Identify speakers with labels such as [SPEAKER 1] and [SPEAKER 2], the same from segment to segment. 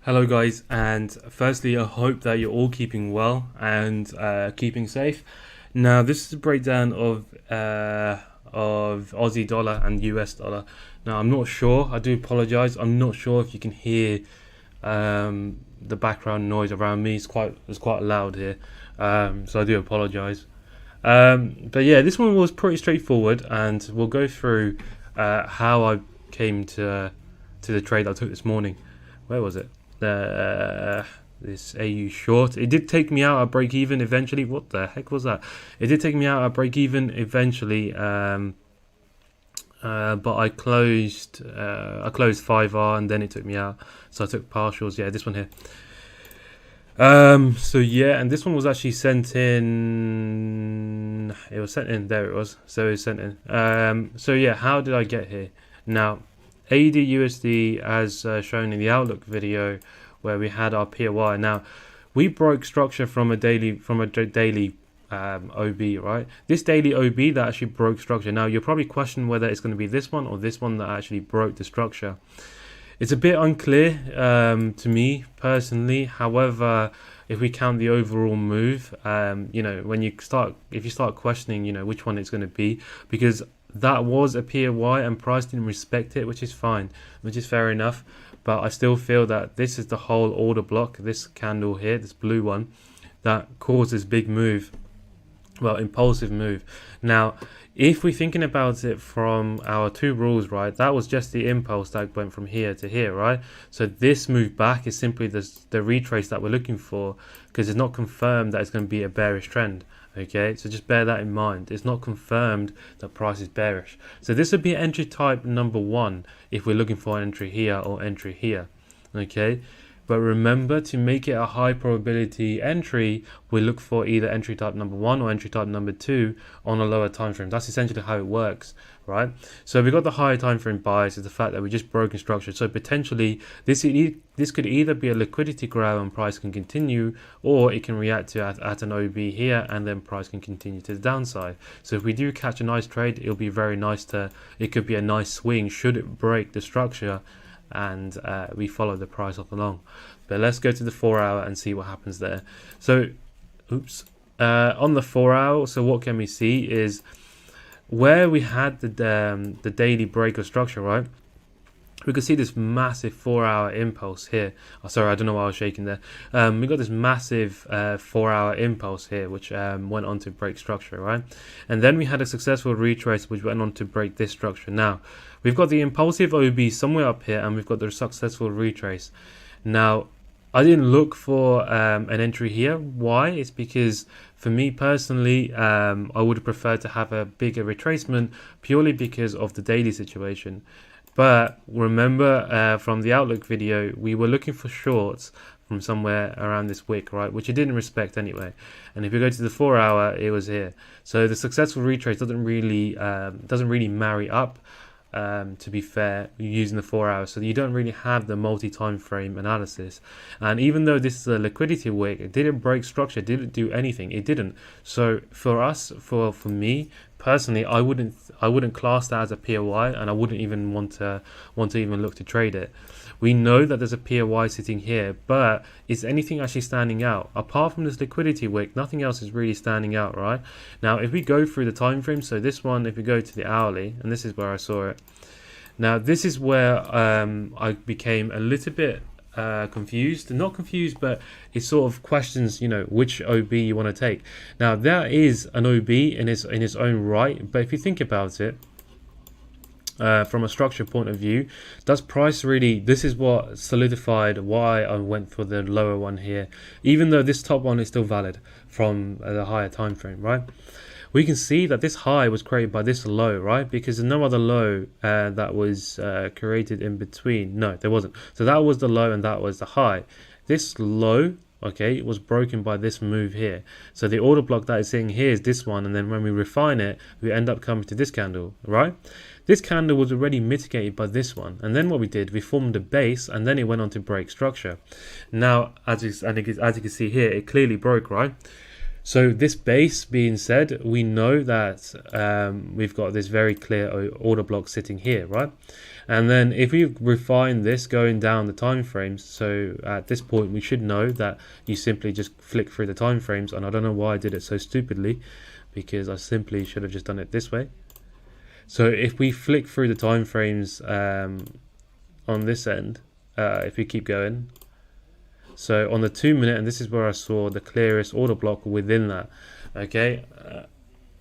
[SPEAKER 1] Hello guys, and firstly I hope that you're all keeping well and keeping safe. Now this is a breakdown of Aussie dollar and US dollar. Now I'm not sure, I do apologize, I'm not sure if you can hear the background noise around me. It's quite loud here, so I do apologize. But yeah, this one was pretty straightforward, and we'll go through how I came to the trade I took this morning. Where was it? This AU short. It did take me out at break even eventually. What the heck was that? It did take me out at break even eventually, but I closed 5R and then it took me out. So I took partials. Yeah, this one here. So yeah, and this one was actually sent in. It was sent in. There it was. So it was sent in. So yeah, how did I get here? Now, AUD/USD as shown in the Outlook video, where we had our POI. Now, we broke structure from a daily OB, right? This daily OB that actually broke structure. Now, you'll probably question whether it's going to be this one or this one that actually broke the structure. It's a bit unclear to me personally. However, if we count the overall move, if you start questioning, which one it's going to be, because that was a POI and price didn't respect it, which is fine, which is fair enough. But I still feel that this is the whole order block, this candle here, this blue one, that caused this big move, well, impulsive move. Now, if we're thinking about it from our two rules, right, that was just the impulse that went from here to here, right? So this move back is simply the retrace that we're looking for, because it's not confirmed that it's going to be a bearish trend. Okay, so just bear that in mind. It's not confirmed that price is bearish. So this would be entry type number 1 if we're looking for an entry here or entry here. Okay, but remember, to make it a high probability entry, we look for either entry type number 1 or entry type number 2 on a lower time frame. That's essentially how it works, right? So we got the higher time frame bias is the fact that we just broken structure. So potentially this could either be a liquidity grab and price can continue, or it can react to at an OB here and then price can continue to the downside. So if we do catch a nice trade, it'll be very nice it could be a nice swing should it break the structure and we follow the price up along. But let's go to the 4-hour and see what happens there. So on the 4-hour, so what can we see is where we had the daily break of structure, right? We could see this massive 4-hour impulse here. Oh, sorry, I don't know why I was shaking there. We got this massive 4-hour impulse here, which went on to break structure, right? And then we had a successful retrace, which went on to break this structure. Now, we've got the impulsive OB somewhere up here, and we've got the successful retrace. Now, I didn't look for an entry here. Why? It's because for me personally, I would have preferred to have a bigger retracement purely because of the daily situation. But remember from the Outlook video, we were looking for shorts from somewhere around this wick, right? Which it didn't respect anyway. And if you go to the 4-hour, it was here. So the successful retrace doesn't really marry up. To be fair, using the 4-hour, so you don't really have the multi-time frame analysis. And even though this is a liquidity wick, it didn't break structure, didn't do anything, it didn't. So for us, for me personally, I wouldn't class that as a POI, and I wouldn't even want to even look to trade it. We know that there's a POI sitting here, but is anything actually standing out? Apart from this liquidity wick, nothing else is really standing out, right? Now, if we go through the time frame, so this one, if we go to the hourly, and this is where I saw it. Now, this is where I became a little bit confused. Not confused, but it sort of questions, which OB you want to take. Now, that is an OB in its own right, but if you think about it, from a structure point of view, does price really, this is what solidified why I went for the lower one here, even though this top one is still valid from the higher time frame, right? We can see that this high was created by this low, right? Because there's no other low that was created in between. No, there wasn't. So that was the low and that was the high. This low, okay, was broken by this move here. So the order block that is sitting here is this one, and then when we refine it, we end up coming to this candle, right? This candle was already mitigated by this one, and then what we did, we formed a base, and then it went on to break structure. Now, as you can see here, it clearly broke, right? So this base being said, we know that we've got this very clear order block sitting here, right? And then if we refine this going down the time frames, so at this point we should know that you simply just flick through the time frames, and I don't know why I did it so stupidly, because I simply should have just done it this way. So if we flick through the time frames on this end, if we keep going, so on the 2 minute, and this is where I saw the clearest order block within that, okay,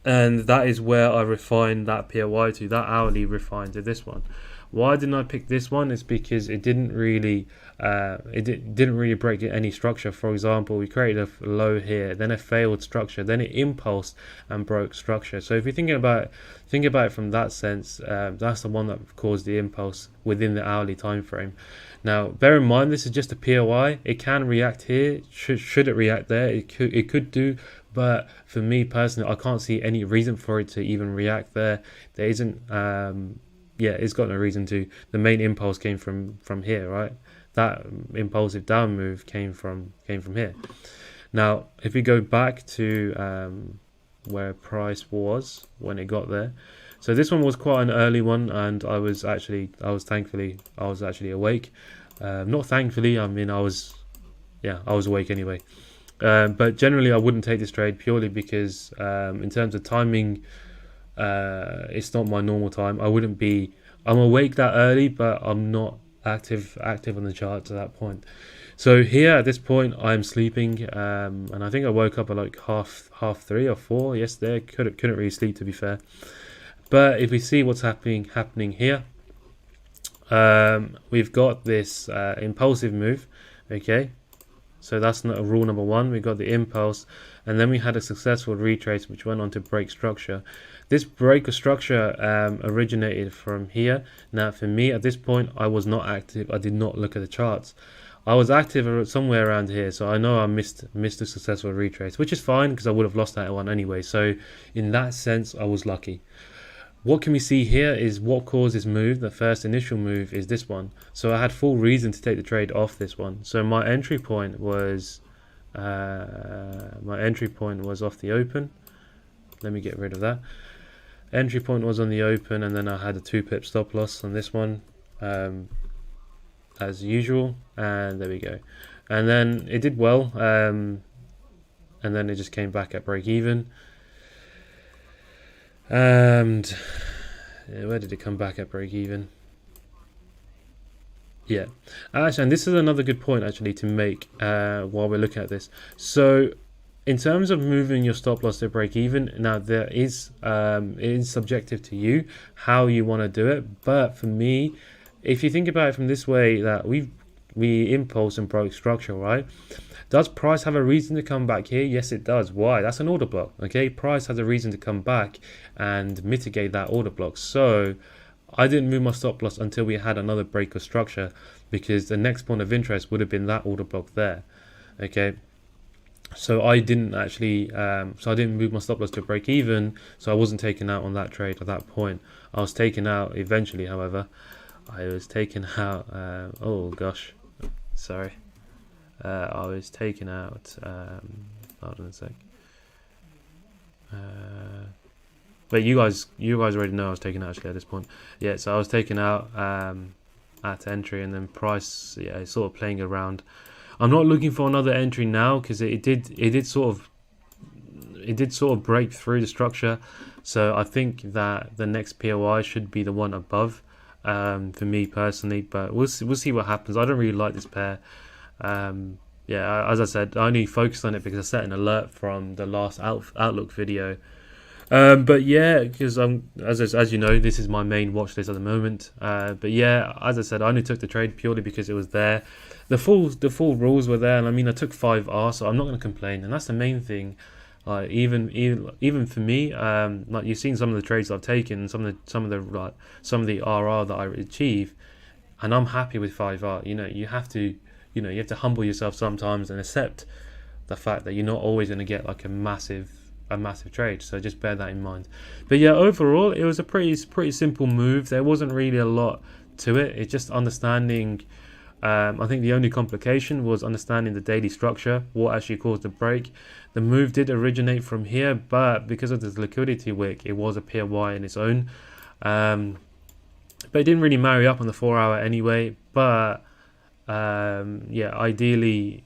[SPEAKER 1] and that is where I refined that POI to, that hourly refined to this one. Why didn't I pick this one? It's because it didn't really didn't really break any structure. For example, we created a low here, then a failed structure, then it impulsed and broke structure. So if you're thinking about it from that sense, that's the one that caused the impulse within the hourly time frame. Now, bear in mind, this is just a POI. It can react here. Should it react there? It could do. But for me personally, I can't see any reason for it to even react there. There isn't. Yeah, it's got no reason to. The main impulse came from here, right? That impulsive down move came from here. Now, if we go back to where price was when it got there, so this one was quite an early one, and I was actually awake. Not thankfully, I mean I was awake anyway. But generally, I wouldn't take this trade purely because in terms of timing, it's not my normal time. I'm awake that early, but I'm not active on the charts at that point. So here at this point, I'm sleeping, and I think I woke up at like half 3 or 4 yesterday. Couldn't really sleep, to be fair. But if we see what's happening here, we've got this impulsive move, okay. So that's not rule number 1. We got the impulse, and then we had a successful retrace, which went on to break structure. This break of structure originated from here. Now, for me, at this point, I was not active. I did not look at the charts. I was active somewhere around here, so I know I missed a successful retrace, which is fine because I would have lost that one anyway. So in that sense, I was lucky. What can we see here is what caused this move. The first initial move is this one. So I had full reason to take the trade off this one. So my entry point was off the open. Let me get rid of that. Entry point was on the open, and then I had a 2-pip stop loss on this one, as usual. And there we go. And then it did well, and then it just came back at break even. And where did it come back at break even? Yeah, actually, and this is another good point actually to make while we're looking at this. So in terms of moving your stop loss to break even, now there is it is subjective to you how you want to do it. But for me, if you think about it from this way, that we impulse and broke structure, right? Does price have a reason to come back here? Yes, it does. Why? That's an order block. Okay, price has a reason to come back and mitigate that order block. So I didn't move my stop loss until we had another break of structure, because the next point of interest would have been that order block there. Okay, so I didn't actually I didn't move my stop loss to break even, so I wasn't taken out on that trade at that point. I was taken out eventually, however. I was taken out oh gosh, sorry. I was taken out, hold on a sec. But you guys already know I was taken out actually at this point. Yeah, so I was taken out at entry, and then price, yeah, it's sort of playing around. I'm not looking for another entry now because it did sort of break through the structure. So I think that the next POI should be the one above, for me personally. But we'll see what happens. I don't really like this pair. Yeah, as I said, I only focused on it because I set an alert from the last Outlook video. But yeah, because as you know, this is my main watch list at the moment. But yeah, as I said, I only took the trade purely because it was there. The full rules were there, and I mean, I took 5R, so I'm not going to complain, and that's the main thing. Even for me, like you've seen some of the trades I've taken, some of the RR that I achieve, and I'm happy with 5R. You have to humble yourself sometimes and accept the fact that you're not always going to get like a massive trade. So just bear that in mind. But yeah, overall, it was a pretty simple move. There wasn't really a lot to it. It's just understanding I think the only complication was understanding the daily structure, what actually caused the break. The move did originate from here, but because of this liquidity wick, it was a PY in its own. But it didn't really marry up on the 4 hour anyway. But yeah, ideally,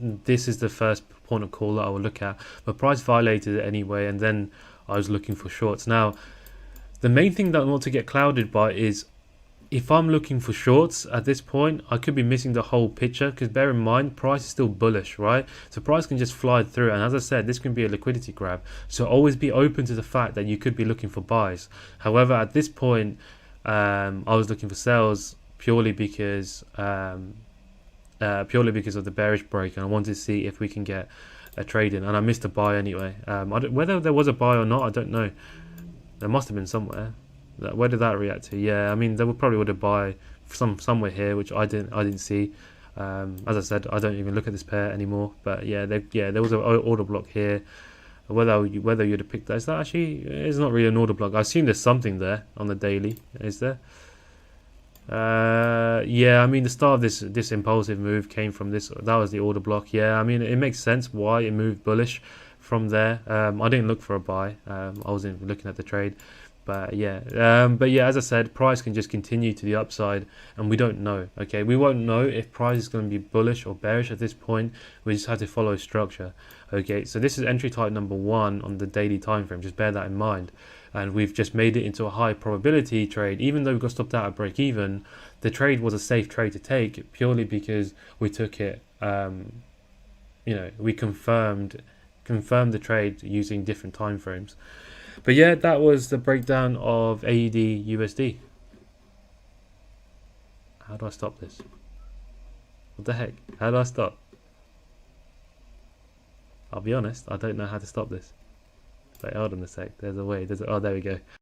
[SPEAKER 1] this is the first point of call that I will look at. But price violated it anyway, and then I was looking for shorts. Now, the main thing that I want to get clouded by is if I'm looking for shorts at this point, I could be missing the whole picture, because bear in mind, price is still bullish, right? So price can just fly through, and as I said, this can be a liquidity grab. So always be open to the fact that you could be looking for buys. However, at this point, I was looking for sales purely because of the bearish break, and I wanted to see if we can get a trade in, and I missed a buy anyway. Whether there was a buy or not, I don't know. There must have been somewhere. Where did that react to? Yeah, I mean, they probably would have buy somewhere here, which I didn't see. As I said, I don't even look at this pair anymore. But yeah, there was an order block here. Whether you'd have picked that, is that actually? It's not really an order block. I assume there's something there on the daily. Is there? Yeah, I mean, the start of this impulsive move came from this. That was the order block. Yeah, I mean, it makes sense why it moved bullish from there. I didn't look for a buy. I wasn't looking at the trade. But yeah, as I said, price can just continue to the upside, and we don't know. Okay, we won't know if price is going to be bullish or bearish at this point. We just have to follow structure. Okay, so this is entry type number 1 on the daily time frame. Just bear that in mind. And we've just made it into a high probability trade. Even though we got stopped out at break even, the trade was a safe trade to take purely because we took it. We confirmed the trade using different time frames. But yeah, that was the breakdown of AUD USD. How do I stop this? What the heck? How do I stop? I'll be honest, I don't know how to stop this. Wait, hold on a sec. There's a way. Oh, there we go.